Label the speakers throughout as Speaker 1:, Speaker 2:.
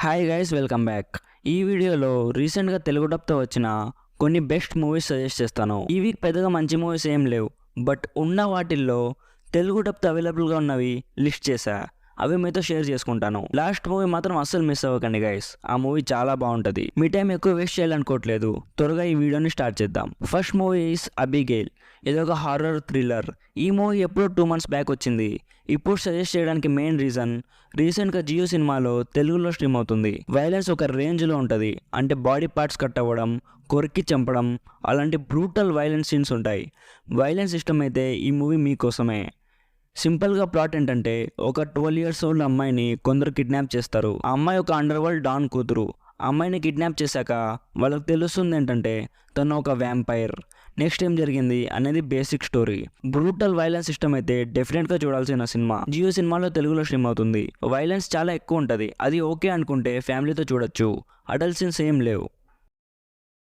Speaker 1: Hi guys, welcome back. ఈ వీడియోలో రీసెంట్గా తెలుగు డబ్తో వచ్చిన కొన్ని బెస్ట్ మూవీస్ సజెస్ట్ చేస్తాను. ఈ వీక్ పెద్దగా మంచి మూవీస్ ఏం లేవు, బట్ ఉన్న వాటిల్లో తెలుగు డబ్తో అవైలబుల్గా ఉన్నవి లిస్ట్ చేశా. అవి మీతో షేర్ చేసుకుంటాను. లాస్ట్ మూవీ మాత్రం అస్సలు మిస్ అవ్వకండి గైస్, ఆ మూవీ చాలా బాగుంటుంది. మీ టైం ఎక్కువ వేస్ట్ చేయాలనుకోవట్లేదు, త్వరగా ఈ వీడియోని స్టార్ట్ చేద్దాం. First movie is Abigail. ఇది ఒక హారర్ థ్రిల్లర్. ఈ మూవీ ఎప్పుడో 2 months బ్యాక్ వచ్చింది. ఇప్పుడు సజెస్ట్ చేయడానికి మెయిన్ రీజన్, రీసెంట్గా జియో సినిమాలో తెలుగులో స్ట్రీమ్ అవుతుంది. వైలెన్స్ ఒక రేంజ్లో ఉంటుంది. అంటే బాడీ పార్ట్స్ కట్ అవ్వడం, కొరికి చంపడం, అలాంటి బ్రూటల్ వైలెన్స్ సీన్స్ ఉంటాయి. వైలెన్స్ ఇష్టం అయితే ఈ మూవీ మీకోసమే. సింపుల్గా ప్లాట్ ఏంటంటే, ఒక 12 years ఓల్డ్ అమ్మాయిని కొందరు కిడ్నాప్ చేస్తారు. ఆ అమ్మాయి ఒక అండర్ వరల్డ్ డాన్ కూతురు. ఆ అమ్మాయిని కిడ్నాప్ చేశాక వాళ్ళకి తెలుస్తుంది ఏంటంటే తను ఒక వ్యాంపైర్. నెక్స్ట్ ఏం జరిగింది అనేది బేసిక్ స్టోరీ. బ్రూటల్ వైలెన్స్ ఇష్టం అయితే డెఫినెట్గా చూడాల్సిన సినిమా. జియో సినిమాలో తెలుగులో స్ట్రీమ్ అవుతుంది. వైలెన్స్ చాలా ఎక్కువ ఉంటుంది. అది ఓకే అనుకుంటే ఫ్యామిలీతో చూడొచ్చు. అడల్ట్ సీన్స్ ఏం లేవు.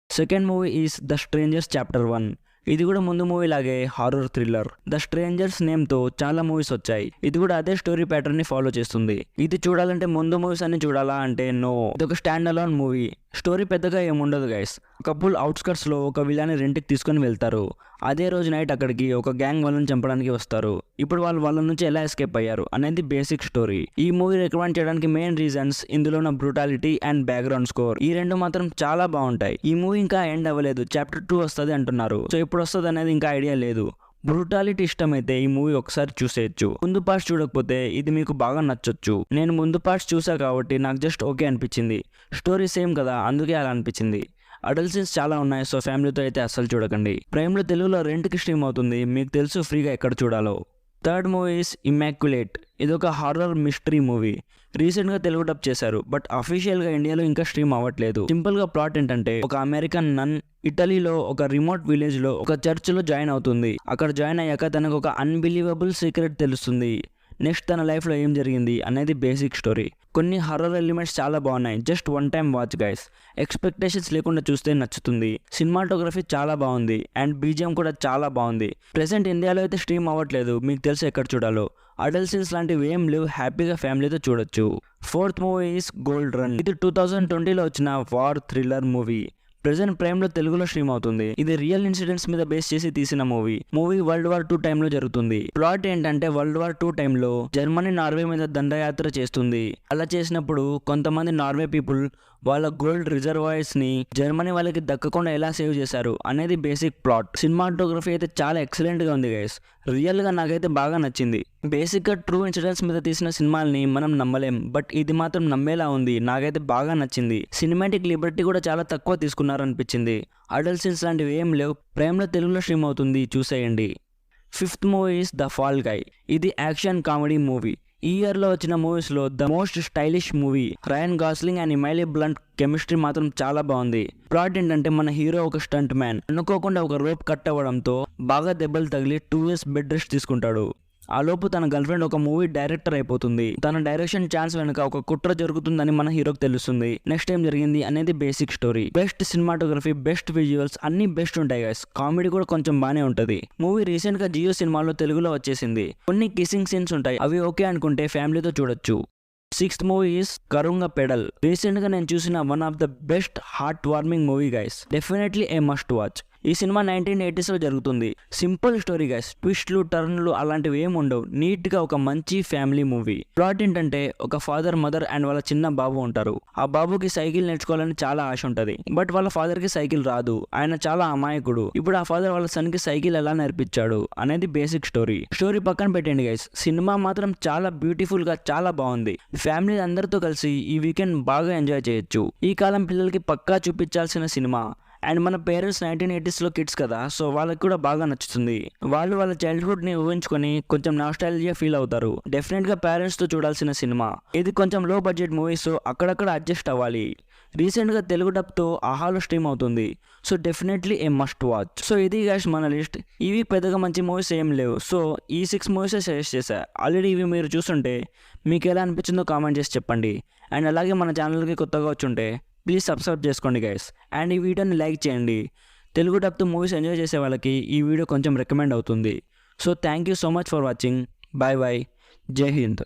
Speaker 1: Second movie is the strangers chapter 1. ఇది కూడా ముందు మూవీ లాగే హారర్ థ్రిల్లర్. ద స్ట్రేంజర్స్ నేమ్తో చాలా మూవీస్ వచ్చాయి. ఇది కూడా అదే స్టోరీ ప్యాటర్న్ ని ఫాలో చేస్తుంది. ఇది చూడాలంటే ముందు మూవీస్ అన్ని చూడాలా అంటే నో. ఇది ఒక స్టాండ్ అలోన్ మూవీ. స్టోరీ పెద్దగా ఏముండదు గైస్. కపుల్ అవుట్స్కట్స్ లో ఒక విలాని రెంట్కి తీసుకొని వెళ్తారు. అదే రోజు నైట్ అక్కడికి ఒక గ్యాంగ్ వాళ్ళని చంపడానికి వస్తారు. ఇప్పుడు వాళ్ళు వాళ్ళ నుంచి ఎలా ఎస్కేప్ అయ్యారు అనేది బేసిక్ స్టోరీ. ఈ మూవీ రికమెండ్ చేయడానికి మెయిన్ రీజన్స్ ఇందులో ఉన్న బ్రూటాలిటీ అండ్ బ్యాక్గ్రౌండ్ స్కోర్. ఈ రెండు మాత్రం చాలా బాగుంటాయి. ఈ మూవీ ఇంకా ఎండ్ అవ్వలేదు, చాప్టర్ 2 వస్తుంది అంటున్నారు. సో ఎప్పుడు వస్తుంది అనేది ఇంకా ఐడియా లేదు. బ్రూటాలిటీ ఇష్టమైతే ఈ మూవీ ఒకసారి చూసేయచ్చు. ముందు పార్ట్స్ చూడకపోతే ఇది మీకు బాగా నచ్చొచ్చు. నేను ముందు పార్ట్స్ చూసా కాబట్టి నాకు జస్ట్ ఓకే అనిపించింది. స్టోరీ సేమ్ కదా, అందుకే అలా అనిపించింది. అడల్ట్ సీన్స్ చాలా ఉన్నాయి, సో ఫ్యామిలీతో అయితే అస్సలు చూడకండి. ప్రైమ్లో తెలుగులో రెంట్కి స్ట్రీమ్ అవుతుంది. మీకు తెలుసు ఫ్రీగా ఎక్కడ చూడాలో. Third movie is immaculate. ఇది ఒక హారర్ మిస్టరీ మూవీ. రీసెంట్గా తెలుగు డబ్ చేశారు, బట్ అఫీషియల్గా ఇండియాలో ఇంకా స్ట్రీమ్ అవ్వట్లేదు. సింపుల్గా ప్లాట్ ఏంటంటే, ఒక అమెరికన్ నన్ ఇటలీలో ఒక రిమోట్ విలేజ్లో ఒక చర్చ్లో జాయిన్ అవుతుంది. అక్కడ జాయిన్ అయ్యాక తనకు ఒక అన్బిలీవబుల్ సీక్రెట్ తెలుస్తుంది. నెక్స్ట్ తన లైఫ్లో ఏం జరిగింది అనేది బేసిక్ స్టోరీ. కొన్ని హర్రర్ ఎలిమెంట్స్ చాలా బాగున్నాయి. Just one time watch guys. Expectations లేకుండా చూస్తే నచ్చుతుంది. సినిమాటోగ్రఫీ చాలా బాగుంది అండ్ బీజిఎం కూడా చాలా బాగుంది. ప్రెసెంట్ ఇండియాలో అయితే స్ట్రీమ్ అవ్వట్లేదు, మీకు తెలిసి ఎక్కడ చూడాలో. అడల్ట్ సీన్స్ లాంటివి ఏం లేవు, హ్యాపీగా ఫ్యామిలీతో చూడొచ్చు. Fourth movie is gold run. ఇది 2020లో వచ్చిన వార్ థ్రిల్లర్ మూవీ. ప్రెజెంట్ ప్రైమ్లో తెలుగులో స్ట్రీమ్ అవుతుంది. ఇది రియల్ ఇన్సిడెంట్స్ మీద బేస్ చేసి తీసిన మూవీ. వరల్డ్ వార్ 2 టైంలో జరుగుతుంది. ప్లాట్ ఏంటంటే, వరల్డ్ వార్ 2 టైంలో జర్మనీ నార్వే మీద దండయాత్ర చేస్తుంది. అలా చేసినప్పుడు కొంతమంది నార్వే పీపుల్ వాళ్ళ గోల్డ్ రిజర్వాయర్స్ ని జర్మనీ వాళ్ళకి దక్కకుండా ఎలా సేవ్ చేశారు అనేది బేసిక్ ప్లాట్. సినిమాటోగ్రఫీ అయితే చాలా ఎక్సలెంట్ గా ఉంది గైస్. రియల్ గా నాకైతే బాగా నచ్చింది. బేసిక్ గా ట్రూ ఇన్సిడెంట్స్ మీద తీసిన సినిమాల్ని మనం నమ్మలేం, బట్ ఇది మాత్రం నమ్మేలా ఉంది. నాకైతే బాగా నచ్చింది. సినిమాటిక్ లిబర్టీ కూడా చాలా తక్కువ తీసుకున్నారు అనిపించింది. అడల్ట్ సీన్స్ లాంటివి ఏం లేవు. ప్రైమ్లో తెలుగులో స్ట్రీమ్ అవుతుంది, చూసేయండి. Fifth movie is the fall guy. ఇది యాక్షన్ కామెడీ మూవీ. ఈ ఇయర్లో వచ్చిన మూవీస్లో the most stylish movie. Ryan Gosling and Emily Blunt chemistry మాత్రం చాలా బాగుంది. ప్లాట్ ఏంటంటే, మన హీరో ఒక స్టంట్ మ్యాన్ అనుకోకుండా ఒక రోప్ కట్ అవ్వడంతో బాగా దెబ్బలు తగిలి 2 years బెడ్ రెస్ట్ తీసుకుంటాడు. ఆ లోపు తన గర్ల్ ఫ్రెండ్ ఒక మూవీ డైరెక్టర్ అయిపోతుంది. తన డైరెక్షన్ ఛాన్స్ వెనుక ఒక కుట్ర జరుగుతుందని మన హీరోకి తెలుస్తుంది. నెక్స్ట్ ఏం జరిగింది అనేది basic story. Best cinematography, best visuals అన్ని బెస్ట్ ఉంటాయి గైస్. కామెడీ కూడా కొంచెం బానే ఉంటది. మూవీ రీసెంట్ గా జియో సినిమాలో తెలుగులో వచ్చేసింది. కొన్ని కిస్సింగ్ సీన్స్ ఉంటాయి, అవి ఓకే అనుకుంటే ఫ్యామిలీతో చూడొచ్చు. Sixth movie is Kurangu Pedal. Recent గా నేను చూసిన one of the best heart warming movie guys. Definitely a must watch. ఈ సినిమా 1980s లో జరుగుతుంది. Simple story guys. ట్విస్ట్లు, టర్న్లు అలాంటివి ఏమి ఉండవు. నీట్ గా ఒక మంచి ఫ్యామిలీ మూవీ. ప్లాట్ ఏంటంటే, ఒక ఫాదర్, మదర్ అండ్ వాళ్ళ చిన్న బాబు ఉంటారు. ఆ బాబుకి సైకిల్ నేర్చుకోవాలని చాలా ఆశ ఉంటది, బట్ వాళ్ళ ఫాదర్ కి సైకిల్ రాదు. ఆయన చాలా అమాయకుడు. ఇప్పుడు ఆ ఫాదర్ వాళ్ళ సన్ కి సైకిల్ ఎలా నేర్పించాడు అనేది బేసిక్ స్టోరీ. స్టోరీ పక్కన పెట్టండి గైస్, సినిమా మాత్రం చాలా బ్యూటిఫుల్ గా చాలా బాగుంది. ఫ్యామిలీ అందరితో కలిసి ఈ వీకెండ్ బాగా ఎంజాయ్ చేయొచ్చు. ఈ కాలం పిల్లలకి పక్కా చూపించాల్సిన సినిమా. అండ్ మన పేరెంట్స్ 1980s లో కిడ్స్ కదా, సో వాళ్ళకి కూడా బాగా నచ్చుతుంది. వాళ్ళు వాళ్ళ చైల్డ్హుడ్ ని ఊహించుకొని కొంచెం నాస్టాల్జియా ఫీల్ అవుతారు. డెఫినెట్ గా పేరెంట్స్ తో చూడాల్సిన సినిమా. ఇది కొంచెం లో బడ్జెట్ మూవీ, సో అక్కడక్కడ అడ్జస్ట్ అవ్వాలి. రీసెంట్ గా తెలుగు డబ్ తో ఆహాలో స్ట్రీమ్ అవుతుంది, so definitely a must watch. So ఇది గైస్ మన లిస్ట్. ఇవి పెద్దగా మంచి మూవీస్ ఏం లేవు, సో ఈ 6 మూవీస్ సజెస్ట్ చేశా. ఆల్రెడీ ఇవి మీరు చూస్తుంటే మీకు ఎలా అనిపించిందో కామెంట్ చేసి చెప్పండి. అండ్ అలాగే మన ఛానల్కి కొత్తగా వచ్చుంటే ప్లీజ్ సబ్స్క్రైబ్ చేసుకోండి గైస్. అండ్ ఈ వీడియోని లైక్ చేయండి. తెలుగు డబ్తో మూవీస్ ఎంజాయ్ చేసే వాళ్ళకి ఈ వీడియో కొంచెం రికమెండ్ అవుతుంది. So thank you so much for watching. Bye bye. జై హింద్.